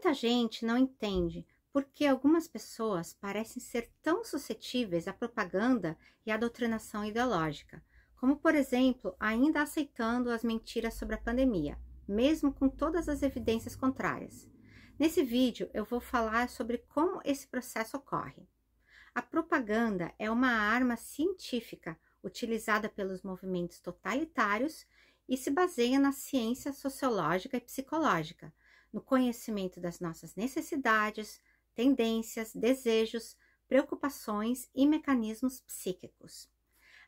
Muita gente não entende por que algumas pessoas parecem ser tão suscetíveis à propaganda e à doutrinação ideológica, como, por exemplo, ainda aceitando as mentiras sobre a pandemia, mesmo com todas as evidências contrárias. Nesse vídeo, eu vou falar sobre como esse processo ocorre. A propaganda é uma arma científica utilizada pelos movimentos totalitários e se baseia na ciência sociológica e psicológica, no conhecimento das nossas necessidades, tendências, desejos, preocupações e mecanismos psíquicos.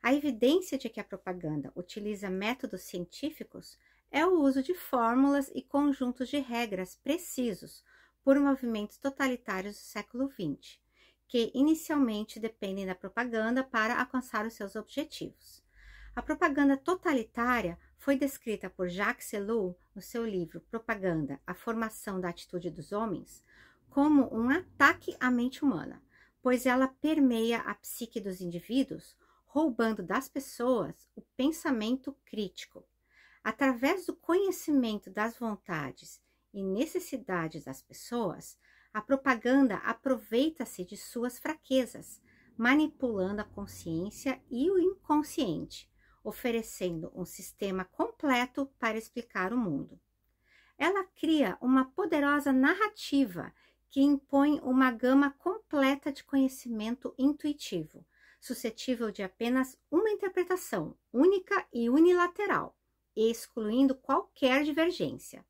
A evidência de que a propaganda utiliza métodos científicos é o uso de fórmulas e conjuntos de regras precisos por movimentos totalitários do século XX, que inicialmente dependem da propaganda para alcançar os seus objetivos. A propaganda totalitária foi descrita por Jacques Ellul no seu livro Propaganda, a formação da atitude dos homens, como um ataque à mente humana, pois ela permeia a psique dos indivíduos, roubando das pessoas o pensamento crítico. Através do conhecimento das vontades e necessidades das pessoas, a propaganda aproveita-se de suas fraquezas, manipulando a consciência e o inconsciente, oferecendo um sistema completo para explicar o mundo. Ela cria uma poderosa narrativa que impõe uma gama completa de conhecimento intuitivo, suscetível de apenas uma interpretação única e unilateral, excluindo qualquer divergência.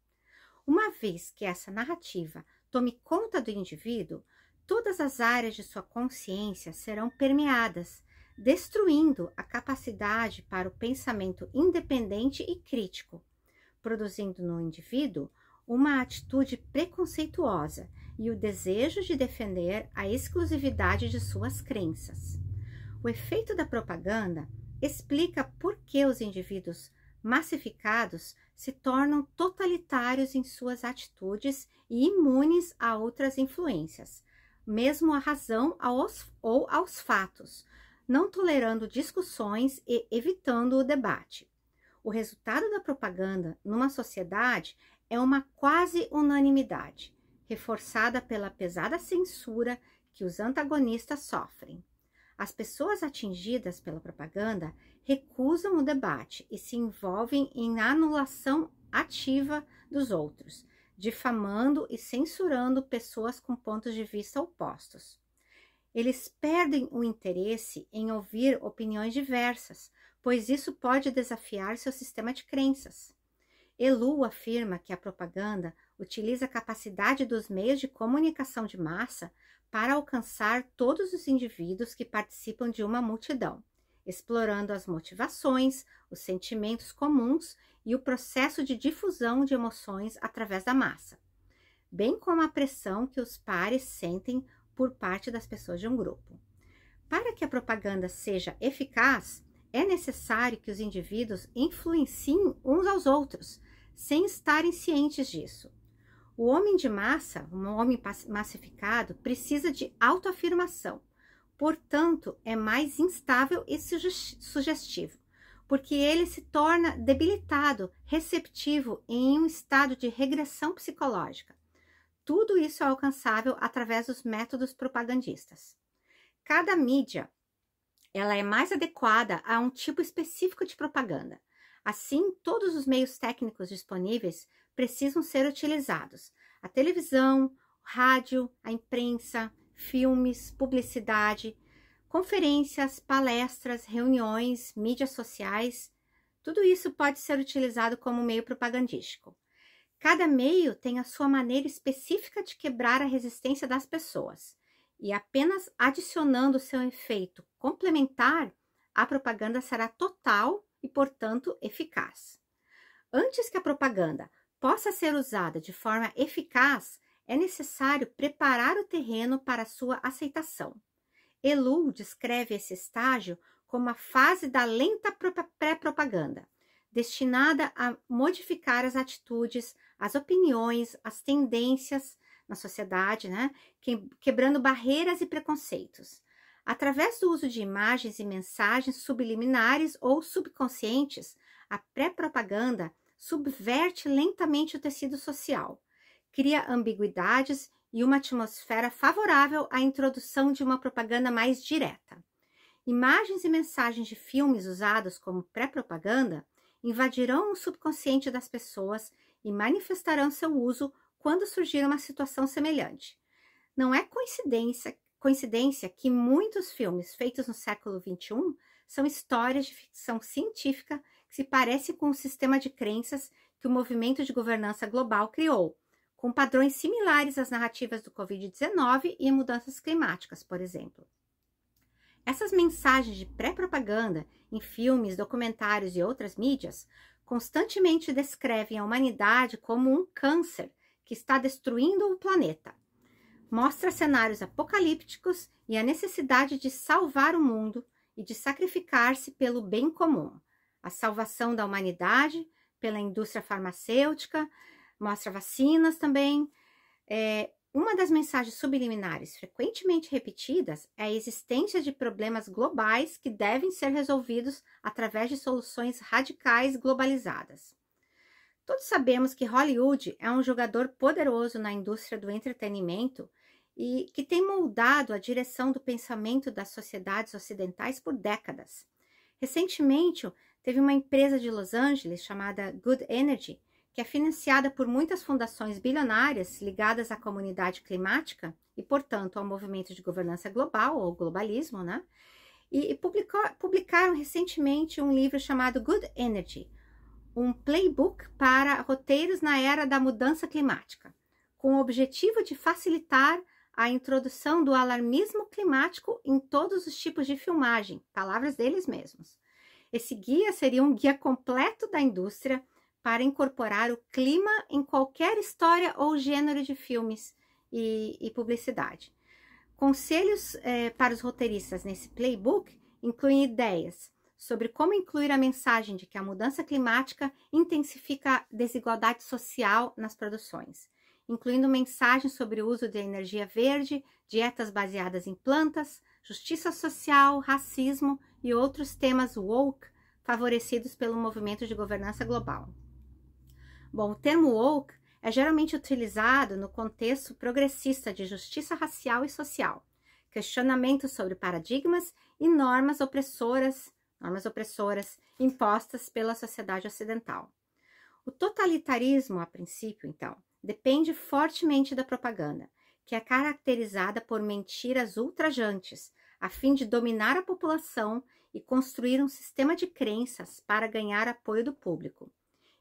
Uma vez que essa narrativa tome conta do indivíduo, todas as áreas de sua consciência serão permeadas, destruindo a capacidade para o pensamento independente e crítico, produzindo no indivíduo uma atitude preconceituosa e o desejo de defender a exclusividade de suas crenças. O efeito da propaganda explica por que os indivíduos massificados se tornam totalitários em suas atitudes e imunes a outras influências, mesmo à razão ou aos fatos, não tolerando discussões e evitando o debate. O resultado da propaganda numa sociedade é uma quase unanimidade, reforçada pela pesada censura que os antagonistas sofrem. As pessoas atingidas pela propaganda recusam o debate e se envolvem em anulação ativa dos outros, difamando e censurando pessoas com pontos de vista opostos. Eles perdem o interesse em ouvir opiniões diversas, pois isso pode desafiar seu sistema de crenças. Ellul afirma que a propaganda utiliza a capacidade dos meios de comunicação de massa para alcançar todos os indivíduos que participam de uma multidão, explorando as motivações, os sentimentos comuns e o processo de difusão de emoções através da massa, bem como a pressão que os pares sentem por parte das pessoas de um grupo. Para que a propaganda seja eficaz, é necessário que os indivíduos influenciem uns aos outros, sem estarem cientes disso. O homem de massa, um homem massificado, precisa de autoafirmação, portanto, é mais instável e sugestivo, porque ele se torna debilitado, receptivo em um estado de regressão psicológica. Tudo isso é alcançável através dos métodos propagandistas. Cada mídia ela é mais adequada a um tipo específico de propaganda. Assim, todos os meios técnicos disponíveis precisam ser utilizados. A televisão, o rádio, a imprensa, filmes, publicidade, conferências, palestras, reuniões, mídias sociais, tudo isso pode ser utilizado como meio propagandístico. Cada meio tem a sua maneira específica de quebrar a resistência das pessoas, e apenas adicionando seu efeito complementar, a propaganda será total e, portanto, eficaz. Antes que a propaganda possa ser usada de forma eficaz, é necessário preparar o terreno para sua aceitação. Ellul descreve esse estágio como a fase da lenta pré-propaganda, destinada a modificar as atitudes, as opiniões, as tendências na sociedade, quebrando barreiras e preconceitos. Através do uso de imagens e mensagens subliminares ou subconscientes, a pré-propaganda subverte lentamente o tecido social, cria ambiguidades e uma atmosfera favorável à introdução de uma propaganda mais direta. Imagens e mensagens de filmes usados como pré-propaganda invadirão o subconsciente das pessoas e manifestarão seu uso quando surgir uma situação semelhante. Não é coincidência que muitos filmes feitos no século XXI são histórias de ficção científica que se parecem com o sistema de crenças que o movimento de governança global criou, com padrões similares às narrativas do Covid-19 e mudanças climáticas, por exemplo. Essas mensagens de pré-propaganda em filmes, documentários e outras mídias constantemente descrevem a humanidade como um câncer que está destruindo o planeta. Mostra cenários apocalípticos e a necessidade de salvar o mundo e de sacrificar-se pelo bem comum. A salvação da humanidade pela indústria farmacêutica, mostra vacinas também. Uma das mensagens subliminares frequentemente repetidas é a existência de problemas globais que devem ser resolvidos através de soluções radicais globalizadas. Todos sabemos que Hollywood é um jogador poderoso na indústria do entretenimento e que tem moldado a direção do pensamento das sociedades ocidentais por décadas. Recentemente, teve uma empresa de Los Angeles chamada Good Energy, que é financiada por muitas fundações bilionárias ligadas à comunidade climática e, portanto, ao movimento de governança global, ou globalismo, né? E publicaram recentemente um livro chamado Good Energy, um playbook para roteiros na era da mudança climática, com o objetivo de facilitar a introdução do alarmismo climático em todos os tipos de filmagem, palavras deles mesmos. Esse guia seria um guia completo da indústria para incorporar o clima em qualquer história ou gênero de filmes e publicidade. Conselhos para os roteiristas nesse playbook incluem ideias sobre como incluir a mensagem de que a mudança climática intensifica a desigualdade social nas produções, incluindo mensagens sobre o uso de energia verde, dietas baseadas em plantas, justiça social, racismo e outros temas woke favorecidos pelo movimento de governança global. Bom, o termo woke é geralmente utilizado no contexto progressista de justiça racial e social, questionamentos sobre paradigmas e normas opressoras impostas pela sociedade ocidental. O totalitarismo, a princípio, então, depende fortemente da propaganda, que é caracterizada por mentiras ultrajantes, a fim de dominar a população e construir um sistema de crenças para ganhar apoio do público.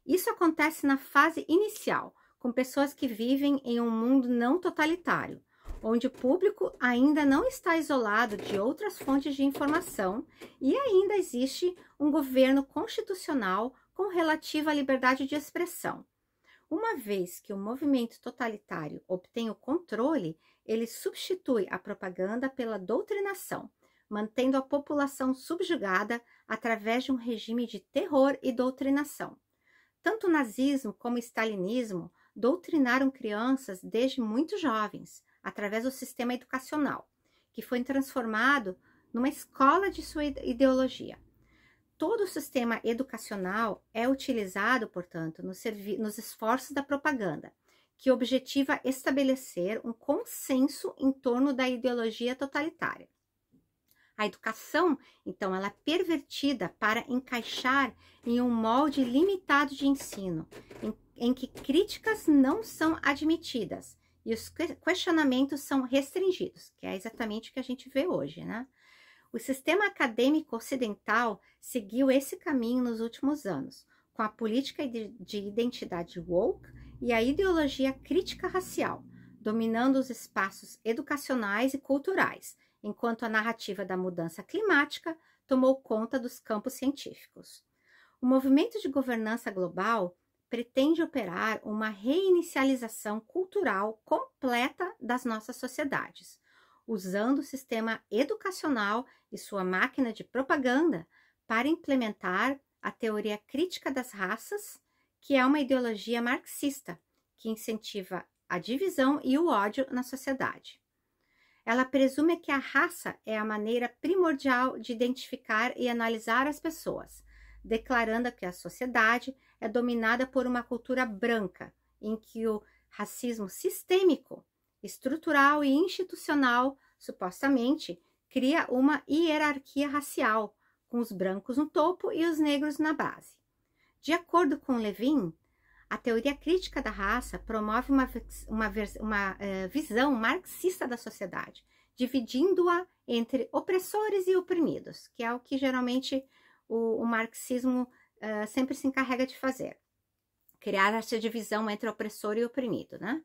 Isso acontece na fase inicial, com pessoas que vivem em um mundo não totalitário, onde o público ainda não está isolado de outras fontes de informação e ainda existe um governo constitucional com relativa liberdade de expressão. Uma vez que o movimento totalitário obtém o controle, ele substitui a propaganda pela doutrinação, mantendo a população subjugada através de um regime de terror e doutrinação. Tanto o nazismo como o stalinismo doutrinaram crianças desde muito jovens, através do sistema educacional, que foi transformado numa escola de sua ideologia. Todo o sistema educacional é utilizado, portanto, nos esforços da propaganda, que objetiva estabelecer um consenso em torno da ideologia totalitária. A educação, então, ela é pervertida para encaixar em um molde limitado de ensino, em que críticas não são admitidas e os questionamentos são restringidos, que é exatamente o que a gente vê hoje, né? O sistema acadêmico ocidental seguiu esse caminho nos últimos anos, com a política de identidade woke e a ideologia crítica racial, dominando os espaços educacionais e culturais, enquanto a narrativa da mudança climática tomou conta dos campos científicos. O movimento de governança global pretende operar uma reinicialização cultural completa das nossas sociedades, usando o sistema educacional e sua máquina de propaganda para implementar a teoria crítica das raças, que é uma ideologia marxista que incentiva a divisão e o ódio na sociedade. Ela presume que a raça é a maneira primordial de identificar e analisar as pessoas, declarando que a sociedade é dominada por uma cultura branca, em que o racismo sistêmico, estrutural e institucional, supostamente, cria uma hierarquia racial, com os brancos no topo e os negros na base. De acordo com Levin, a teoria crítica da raça promove uma visão marxista da sociedade, dividindo-a entre opressores e oprimidos, que é o que geralmente o marxismo sempre se encarrega de fazer. Criar essa divisão entre opressor e oprimido, né?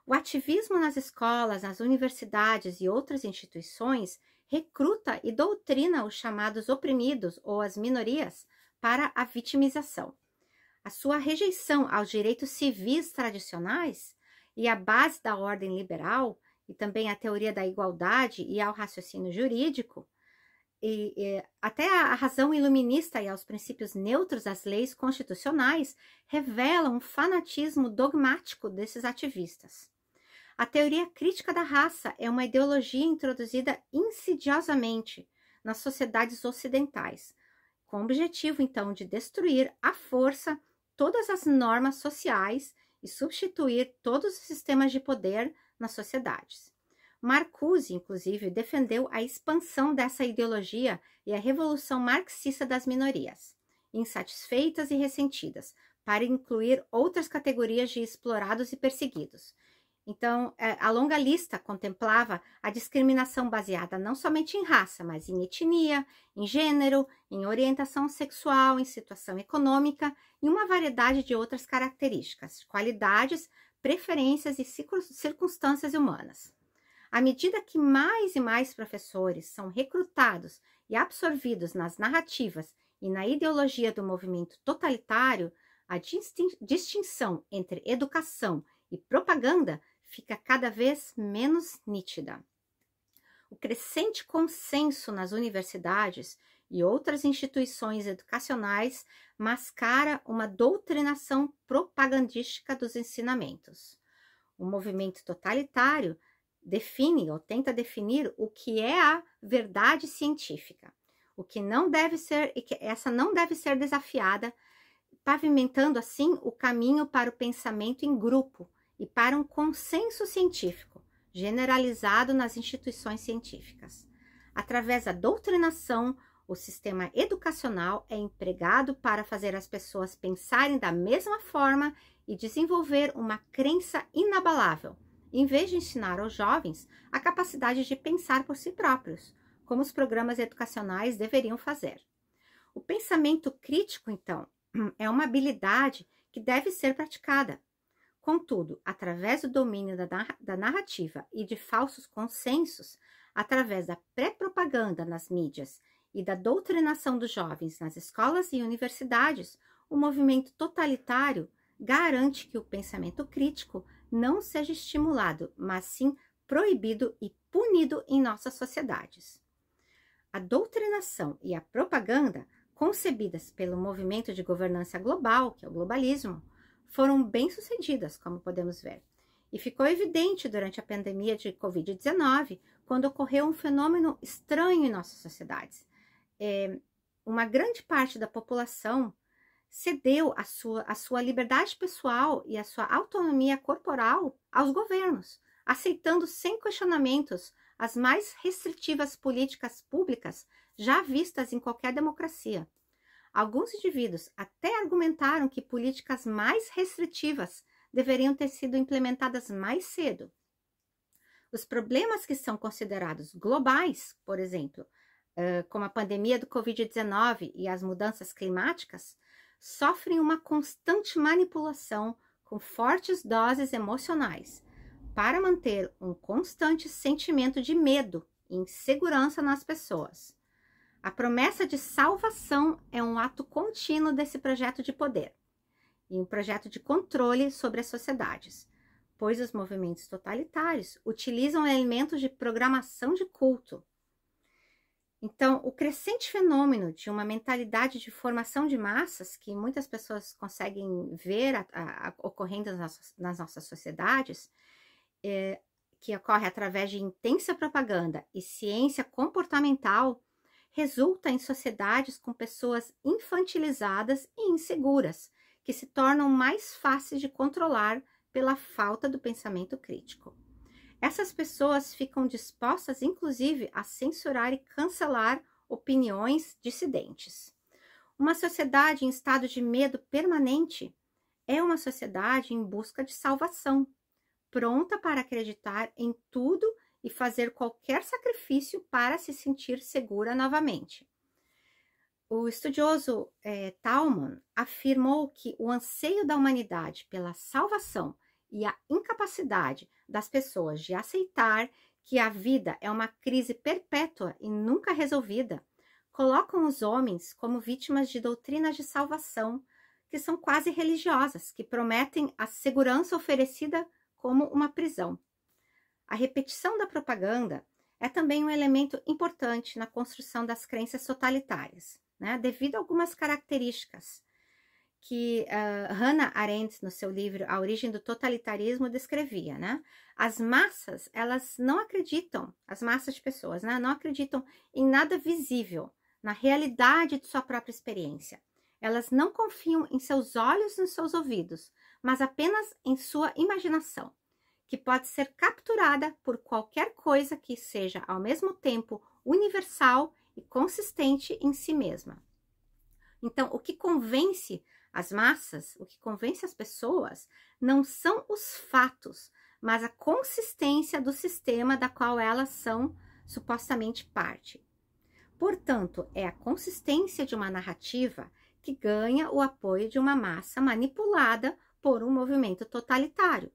O ativismo nas escolas, nas universidades e outras instituições recruta e doutrina os chamados oprimidos ou as minorias para a vitimização. A sua rejeição aos direitos civis tradicionais e a base da ordem liberal, e também a teoria da igualdade e ao raciocínio jurídico, e até a razão iluminista e aos princípios neutros das leis constitucionais, revelam um fanatismo dogmático desses ativistas. A teoria crítica da raça é uma ideologia introduzida insidiosamente nas sociedades ocidentais, com o objetivo, então, de destruir à força todas as normas sociais e substituir todos os sistemas de poder nas sociedades. Marcuse, inclusive, defendeu a expansão dessa ideologia e a revolução marxista das minorias, insatisfeitas e ressentidas, para incluir outras categorias de explorados e perseguidos. Então, a longa lista contemplava a discriminação baseada não somente em raça, mas em etnia, em gênero, em orientação sexual, em situação econômica e uma variedade de outras características, qualidades, preferências e circunstâncias humanas. À medida que mais e mais professores são recrutados e absorvidos nas narrativas e na ideologia do movimento totalitário, a distinção entre educação e propaganda fica cada vez menos nítida. O crescente consenso nas universidades e outras instituições educacionais mascara uma doutrinação propagandística dos ensinamentos. O movimento totalitário define ou tenta definir o que é a verdade científica, o que não deve ser, e que essa não deve ser desafiada, pavimentando assim o caminho para o pensamento em grupo e para um consenso científico generalizado nas instituições científicas. Através da doutrinação, o sistema educacional é empregado para fazer as pessoas pensarem da mesma forma e desenvolver uma crença inabalável, em vez de ensinar aos jovens a capacidade de pensar por si próprios, como os programas educacionais deveriam fazer. O pensamento crítico, então, é uma habilidade que deve ser praticada. Contudo, através do domínio da narrativa e de falsos consensos, através da pré-propaganda nas mídias e da doutrinação dos jovens nas escolas e universidades, o movimento totalitário garante que o pensamento crítico não seja estimulado, mas sim proibido e punido em nossas sociedades. A doutrinação e a propaganda, concebidas pelo movimento de governança global, que é o globalismo, foram bem-sucedidas, como podemos ver. E ficou evidente durante a pandemia de Covid-19, quando ocorreu um fenômeno estranho em nossas sociedades. Uma grande parte da população cedeu a sua liberdade pessoal e a sua autonomia corporal aos governos, aceitando sem questionamentos as mais restritivas políticas públicas já vistas em qualquer democracia. Alguns indivíduos até argumentaram que políticas mais restritivas deveriam ter sido implementadas mais cedo. Os problemas que são considerados globais, por exemplo, como a pandemia do Covid-19 e as mudanças climáticas, sofrem uma constante manipulação com fortes doses emocionais para manter um constante sentimento de medo e insegurança nas pessoas. A promessa de salvação é um ato contínuo desse projeto de poder e um projeto de controle sobre as sociedades, pois os movimentos totalitários utilizam elementos de programação de culto. Então, o crescente fenômeno de uma mentalidade de formação de massas, que muitas pessoas conseguem ver ocorrendo nas nossas sociedades, que ocorre através de intensa propaganda e ciência comportamental, resulta em sociedades com pessoas infantilizadas e inseguras, que se tornam mais fáceis de controlar pela falta do pensamento crítico. Essas pessoas ficam dispostas, inclusive, a censurar e cancelar opiniões dissidentes. Uma sociedade em estado de medo permanente é uma sociedade em busca de salvação, pronta para acreditar em tudo e fazer qualquer sacrifício para se sentir segura novamente. O estudioso Thalmann afirmou que o anseio da humanidade pela salvação e a incapacidade das pessoas de aceitar que a vida é uma crise perpétua e nunca resolvida, colocam os homens como vítimas de doutrinas de salvação, que são quase religiosas, que prometem a segurança oferecida como uma prisão. A repetição da propaganda é também um elemento importante na construção das crenças totalitárias, né? Devido a algumas características que Hannah Arendt, no seu livro A Origem do Totalitarismo, descrevia, né? As massas, elas não acreditam, as massas de pessoas, né? Não acreditam em nada visível, na realidade de sua própria experiência. Elas não confiam em seus olhos e em seus ouvidos, mas apenas em sua imaginação, que pode ser capturada por qualquer coisa que seja, ao mesmo tempo, universal e consistente em si mesma. Então, o que convence as massas, o que convence as pessoas, não são os fatos, mas a consistência do sistema da qual elas são supostamente parte. Portanto, é a consistência de uma narrativa que ganha o apoio de uma massa manipulada por um movimento totalitário.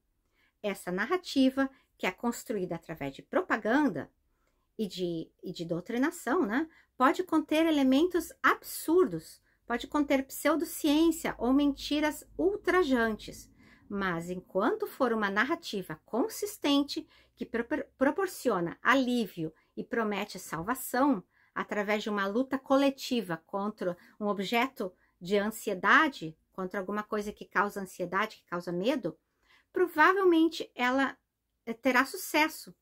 Essa narrativa, que é construída através de propaganda e de doutrinação, né, pode conter elementos absurdos, pode conter pseudociência ou mentiras ultrajantes, mas enquanto for uma narrativa consistente que proporciona alívio e promete salvação através de uma luta coletiva contra um objeto de ansiedade, contra alguma coisa que causa ansiedade, que causa medo, provavelmente ela terá sucesso,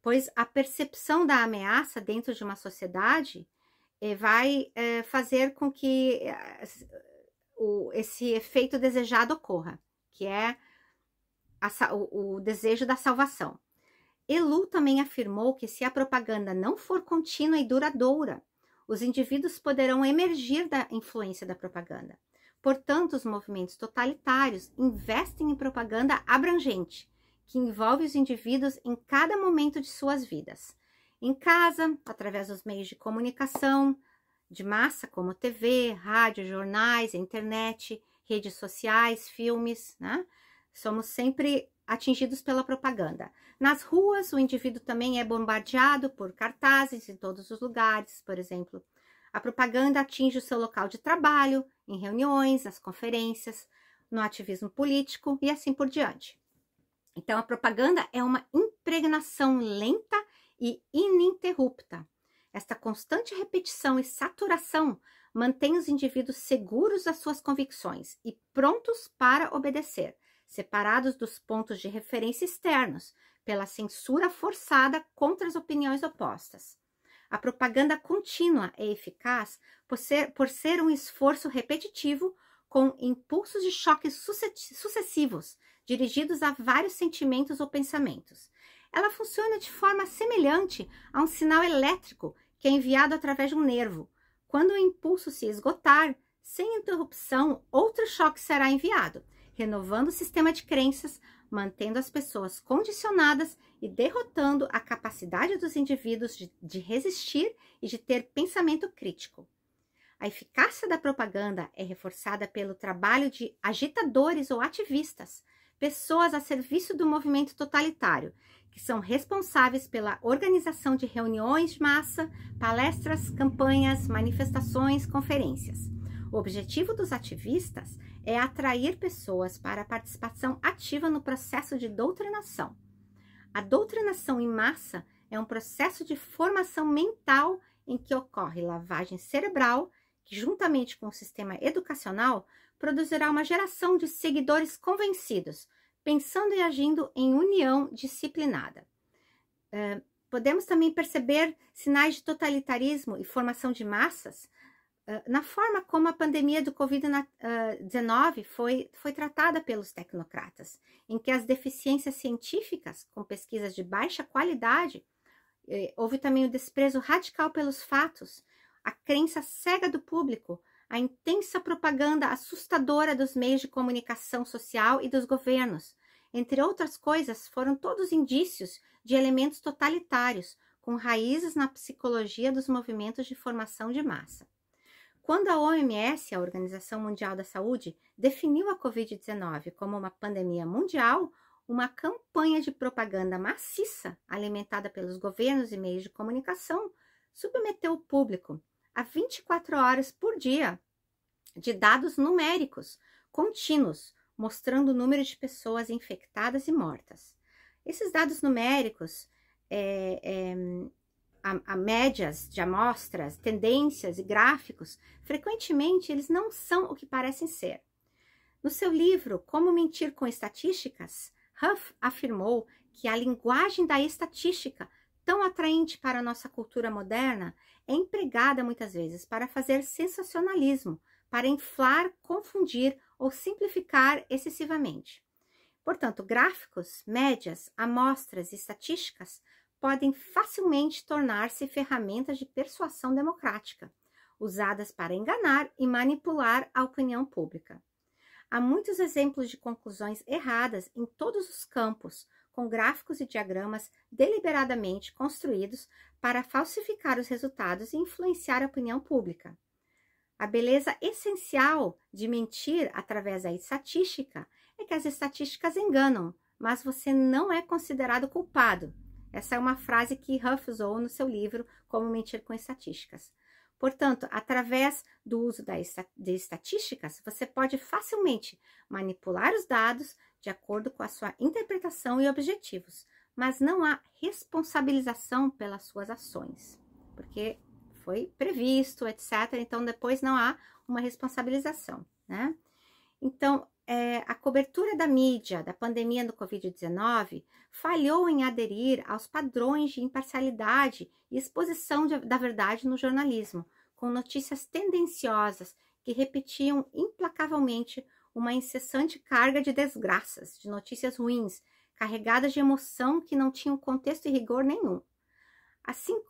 pois a percepção da ameaça dentro de uma sociedade vai fazer com que esse efeito desejado ocorra, que é o desejo da salvação. Elu também afirmou que se a propaganda não for contínua e duradoura, os indivíduos poderão emergir da influência da propaganda. Portanto, os movimentos totalitários investem em propaganda abrangente, que envolve os indivíduos em cada momento de suas vidas. Em casa, através dos meios de comunicação de massa, como TV, rádio, jornais, internet, redes sociais, filmes, né? Somos sempre atingidos pela propaganda. Nas ruas, o indivíduo também é bombardeado por cartazes em todos os lugares, por exemplo. A propaganda atinge o seu local de trabalho, em reuniões, nas conferências, no ativismo político e assim por diante. Então, a propaganda é uma impregnação lenta e ininterrupta. Esta constante repetição e saturação mantém os indivíduos seguros das suas convicções e prontos para obedecer, separados dos pontos de referência externos, pela censura forçada contra as opiniões opostas. A propaganda contínua é eficaz por ser um esforço repetitivo com impulsos de choques sucessivos, dirigidos a vários sentimentos ou pensamentos. Ela funciona de forma semelhante a um sinal elétrico que é enviado através de um nervo. Quando o impulso se esgotar, sem interrupção, outro choque será enviado, renovando o sistema de crenças, mantendo as pessoas condicionadas e derrotando a capacidade dos indivíduos de resistir e de ter pensamento crítico. A eficácia da propaganda é reforçada pelo trabalho de agitadores ou ativistas, pessoas a serviço do movimento totalitário, que são responsáveis pela organização de reuniões de massa, palestras, campanhas, manifestações, conferências. O objetivo dos ativistas é atrair pessoas para a participação ativa no processo de doutrinação. A doutrinação em massa é um processo de formação mental em que ocorre lavagem cerebral, que juntamente com o sistema educacional produzirá uma geração de seguidores convencidos, pensando e agindo em união disciplinada. Podemos também perceber sinais de totalitarismo e formação de massas na forma como a pandemia do Covid-19 foi tratada pelos tecnocratas, em que as deficiências científicas, com pesquisas de baixa qualidade, houve também o desprezo radical pelos fatos, a crença cega do público, a intensa propaganda assustadora dos meios de comunicação social e dos governos. Entre outras coisas, foram todos indícios de elementos totalitários, com raízes na psicologia dos movimentos de formação de massa. Quando a OMS, a Organização Mundial da Saúde, definiu a Covid-19 como uma pandemia mundial, uma campanha de propaganda maciça, alimentada pelos governos e meios de comunicação, submeteu o público a 24 horas por dia de dados numéricos contínuos, mostrando o número de pessoas infectadas e mortas. Esses dados numéricos, médias de amostras, tendências e gráficos, frequentemente eles não são o que parecem ser. No seu livro Como Mentir com Estatísticas, Huff afirmou que a linguagem da estatística, tão atraente para a nossa cultura moderna, é empregada muitas vezes para fazer sensacionalismo, para inflar, confundir ou simplificar excessivamente. Portanto, gráficos, médias, amostras e estatísticas podem facilmente tornar-se ferramentas de persuasão democrática, usadas para enganar e manipular a opinião pública. Há muitos exemplos de conclusões erradas em todos os campos, com gráficos e diagramas deliberadamente construídos para falsificar os resultados e influenciar a opinião pública. A beleza essencial de mentir através da estatística é que as estatísticas enganam, mas você não é considerado culpado. Essa é uma frase que Huff usou no seu livro Como Mentir com Estatísticas. Portanto, através do uso de estatísticas, você pode facilmente manipular os dados de acordo com a sua interpretação e objetivos, mas não há responsabilização pelas suas ações, porque foi previsto, etc. Então, depois não há uma responsabilização, né? Então, a cobertura da mídia da pandemia do Covid-19 falhou em aderir aos padrões de imparcialidade e exposição da verdade no jornalismo, com notícias tendenciosas que repetiam implacavelmente uma incessante carga de desgraças, de notícias ruins, carregadas de emoção que não tinham contexto e rigor nenhum. Assim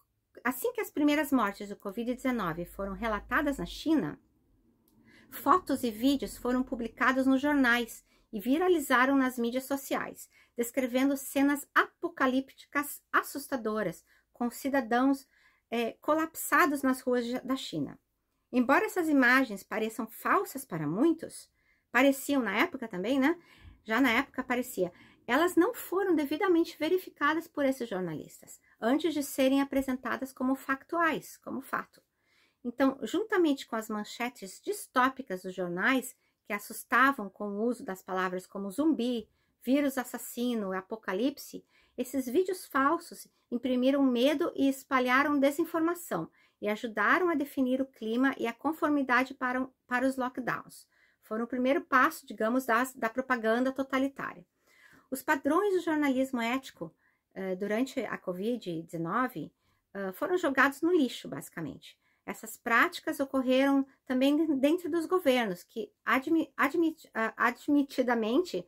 que as primeiras mortes do Covid-19 foram relatadas na China, fotos e vídeos foram publicados nos jornais e viralizaram nas mídias sociais, descrevendo cenas apocalípticas assustadoras, com cidadãos colapsados nas ruas da China. Embora essas imagens pareçam falsas para muitos, pareciam na época também, né? Já na época parecia. Elas não foram devidamente verificadas por esses jornalistas, antes de serem apresentadas como factuais, como fato. Então, juntamente com as manchetes distópicas dos jornais, que assustavam com o uso das palavras como zumbi, vírus assassino e apocalipse, esses vídeos falsos imprimiram medo e espalharam desinformação e ajudaram a definir o clima e a conformidade para os lockdowns. Foram o primeiro passo, digamos, da propaganda totalitária. Os padrões do jornalismo ético durante a Covid-19 foram jogados no lixo, basicamente. Essas práticas ocorreram também dentro dos governos, que admitidamente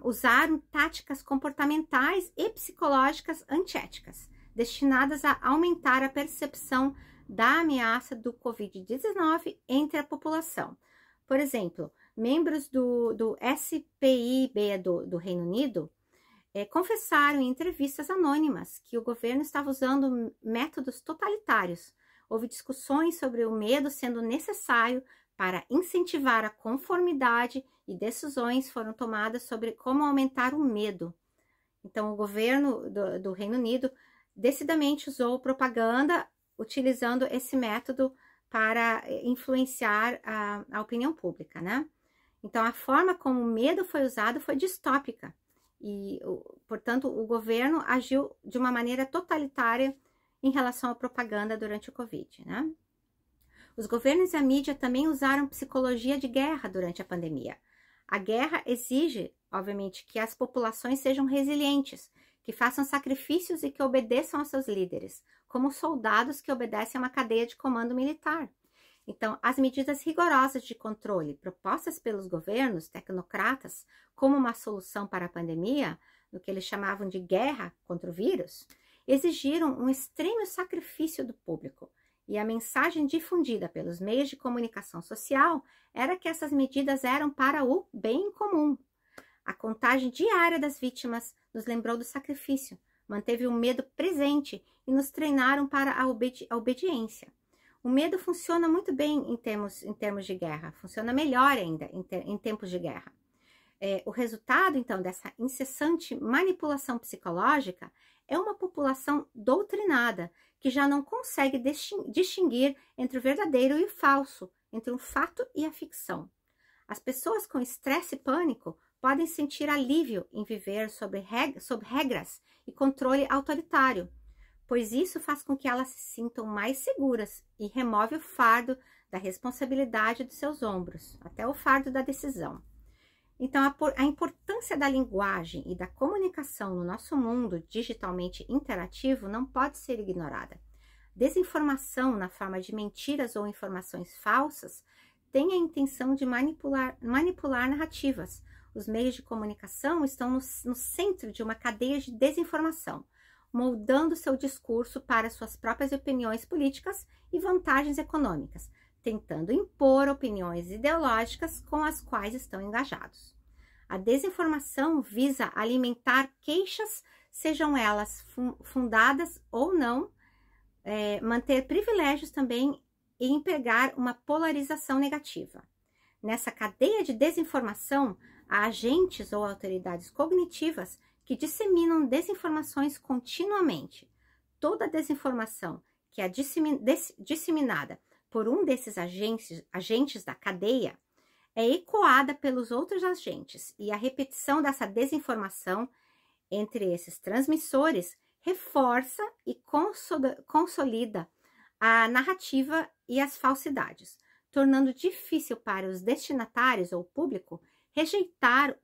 usaram táticas comportamentais e psicológicas antiéticas, destinadas a aumentar a percepção da ameaça do Covid-19 entre a população. Por exemplo, membros do SPIB do Reino Unido confessaram em entrevistas anônimas que o governo estava usando métodos totalitários. Houve discussões sobre o medo sendo necessário para incentivar a conformidade e decisões foram tomadas sobre como aumentar o medo. Então, o governo do Reino Unido decididamente usou propaganda utilizando esse método para influenciar a opinião pública, né? Então, a forma como o medo foi usado foi distópica. E, portanto, o governo agiu de uma maneira totalitária em relação à propaganda durante o Covid, né? Os governos e a mídia também usaram psicologia de guerra durante a pandemia. A guerra exige, obviamente, que as populações sejam resilientes, que façam sacrifícios e que obedeçam aos seus líderes, como soldados que obedecem a uma cadeia de comando militar. Então, as medidas rigorosas de controle propostas pelos governos tecnocratas como uma solução para a pandemia, no que eles chamavam de guerra contra o vírus, exigiram um extremo sacrifício do público, e a mensagem difundida pelos meios de comunicação social era que essas medidas eram para o bem comum. A contagem diária das vítimas nos lembrou do sacrifício, manteve o medo presente e nos treinaram para a obediência. O medo funciona muito bem em termos de guerra, funciona melhor ainda em tempos de guerra. O resultado, então, dessa incessante manipulação psicológica é uma população doutrinada, que já não consegue distinguir entre o verdadeiro e o falso, entre o fato e a ficção. As pessoas com estresse e pânico podem sentir alívio em viver sob regras e controle autoritário, pois isso faz com que elas se sintam mais seguras e remove o fardo da responsabilidade dos seus ombros, até o fardo da decisão. Então, a importância da linguagem e da comunicação no nosso mundo digitalmente interativo não pode ser ignorada. Desinformação na forma de mentiras ou informações falsas tem a intenção de manipular narrativas. Os meios de comunicação estão no centro de uma cadeia de desinformação, moldando seu discurso para suas próprias opiniões políticas e vantagens econômicas, tentando impor opiniões ideológicas com as quais estão engajados. A desinformação visa alimentar queixas, sejam elas fundadas ou não, manter privilégios também e empregar uma polarização negativa. Nessa cadeia de desinformação, há agentes ou autoridades cognitivas que disseminam desinformações continuamente. Toda desinformação que é disseminada por um desses agentes da cadeia é ecoada pelos outros agentes, e a repetição dessa desinformação entre esses transmissores reforça e consolida a narrativa e as falsidades, tornando difícil para os destinatários ou público rejeitar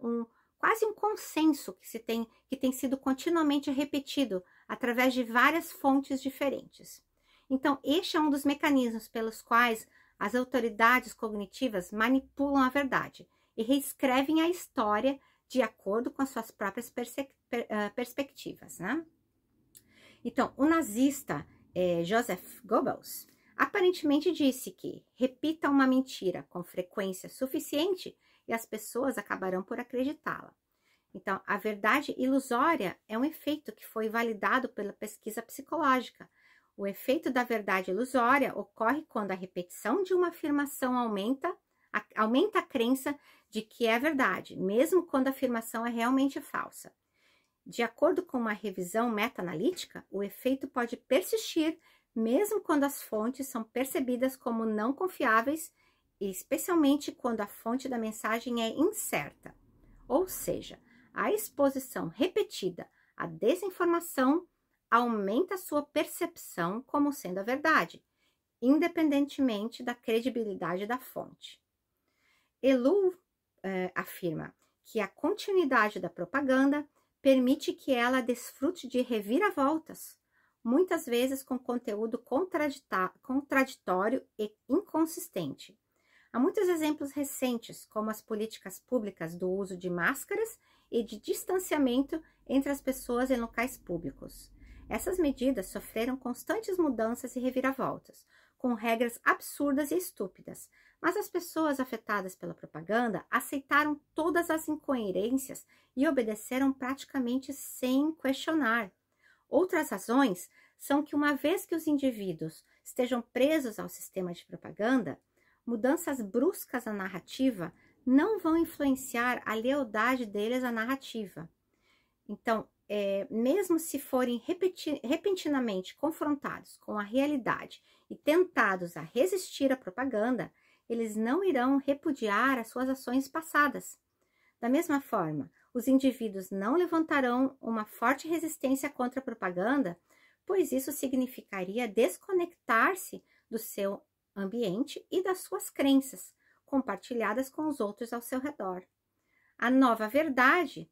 quase um consenso que tem sido continuamente repetido através de várias fontes diferentes. Então, este é um dos mecanismos pelos quais as autoridades cognitivas manipulam a verdade e reescrevem a história de acordo com as suas próprias perspectivas, né? Então, o nazista Joseph Goebbels aparentemente disse que repita uma mentira com frequência suficiente e as pessoas acabarão por acreditá-la. Então, a verdade ilusória é um efeito que foi validado pela pesquisa psicológica. O efeito da verdade ilusória ocorre quando a repetição de uma afirmação aumenta a crença de que é verdade, mesmo quando a afirmação é realmente falsa. De acordo com uma revisão meta-analítica, o efeito pode persistir mesmo quando as fontes são percebidas como não confiáveis, e especialmente quando a fonte da mensagem é incerta. Ou seja, a exposição repetida à desinformação aumenta sua percepção como sendo a verdade, independentemente da credibilidade da fonte. Elu afirma que a continuidade da propaganda permite que ela desfrute de reviravoltas, muitas vezes com conteúdo contraditório e inconsistente. Há muitos exemplos recentes, como as políticas públicas do uso de máscaras e de distanciamento entre as pessoas em locais públicos. Essas medidas sofreram constantes mudanças e reviravoltas, com regras absurdas e estúpidas, mas as pessoas afetadas pela propaganda aceitaram todas as incoerências e obedeceram praticamente sem questionar. Outras razões são que, uma vez que os indivíduos estejam presos ao sistema de propaganda, mudanças bruscas na narrativa não vão influenciar a lealdade deles à narrativa. Então, mesmo se forem repentinamente confrontados com a realidade e tentados a resistir à propaganda, eles não irão repudiar as suas ações passadas. Da mesma forma, os indivíduos não levantarão uma forte resistência contra a propaganda, pois isso significaria desconectar-se do seu ambiente e das suas crenças, compartilhadas com os outros ao seu redor. A nova verdade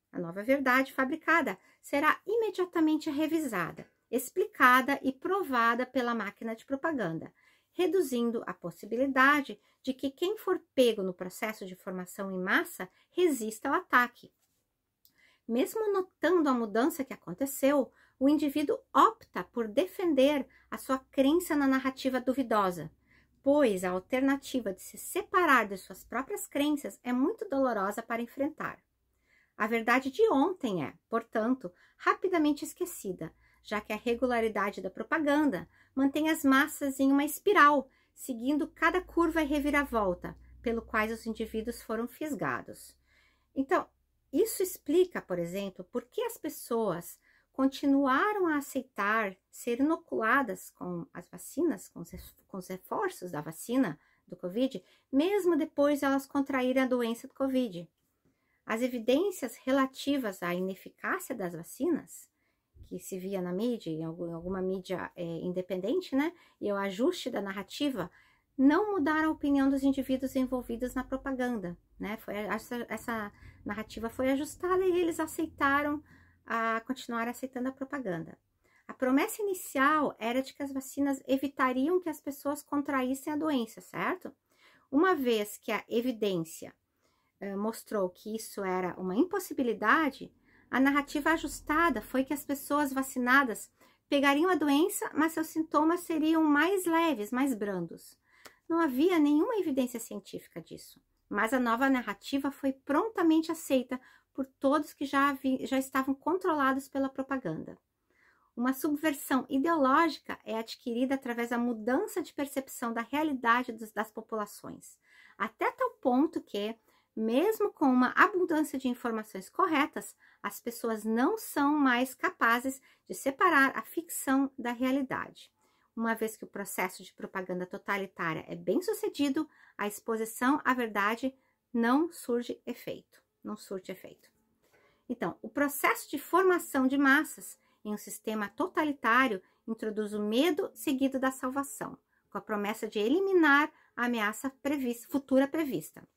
fabricada será imediatamente revisada explicada e provada pela máquina de propaganda, reduzindo a possibilidade de que quem for pego no processo de formação em massa resista ao ataque. Mesmo notando a mudança que aconteceu, o indivíduo opta por defender a sua crença na narrativa duvidosa, pois a alternativa de se separar de suas próprias crenças é muito dolorosa para enfrentar. A verdade de ontem é, portanto, rapidamente esquecida, já que a regularidade da propaganda mantém as massas em uma espiral, seguindo cada curva e reviravolta, pelo quais os indivíduos foram fisgados. Então, isso explica, por exemplo, por que as pessoas continuaram a aceitar ser inoculadas com as vacinas, com os reforços da vacina do Covid, mesmo depois de elas contraírem a doença do Covid. As evidências relativas à ineficácia das vacinas, que se via na mídia, em alguma mídia independente, né, e o ajuste da narrativa, não mudaram a opinião dos indivíduos envolvidos na propaganda, né? Essa narrativa foi ajustada e eles aceitaram continuar aceitando a propaganda. A promessa inicial era de que as vacinas evitariam que as pessoas contraíssem a doença, certo? Uma vez que a evidência mostrou que isso era uma impossibilidade, a narrativa ajustada foi que as pessoas vacinadas pegariam a doença, mas seus sintomas seriam mais leves, mais brandos. Não havia nenhuma evidência científica disso, mas a nova narrativa foi prontamente aceita por todos que já estavam controlados pela propaganda. Uma subversão ideológica é adquirida através da mudança de percepção da realidade das populações, até tal ponto que, mesmo com uma abundância de informações corretas, as pessoas não são mais capazes de separar a ficção da realidade. Uma vez que o processo de propaganda totalitária é bem sucedido, a exposição à verdade não surte efeito. Então, o processo de formação de massas em um sistema totalitário introduz o medo seguido da salvação, com a promessa de eliminar a ameaça futura prevista,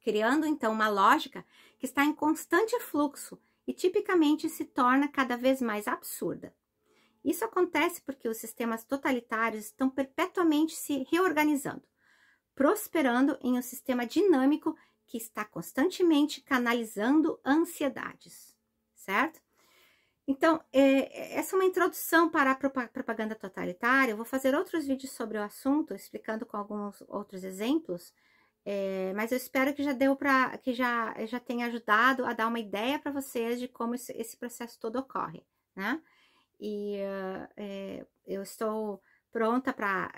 criando então uma lógica que está em constante fluxo e tipicamente se torna cada vez mais absurda. Isso acontece porque os sistemas totalitários estão perpetuamente se reorganizando, prosperando em um sistema dinâmico que está constantemente canalizando ansiedades, certo? Então, essa é uma introdução para a propaganda totalitária. Eu vou fazer outros vídeos sobre o assunto, explicando com alguns outros exemplos, mas eu espero que já tenha ajudado a dar uma ideia para vocês de como esse processo todo ocorre, né? E eu estou pronta para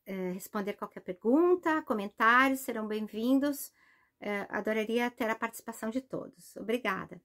responder qualquer pergunta, comentários serão bem-vindos. Adoraria ter a participação de todos. Obrigada.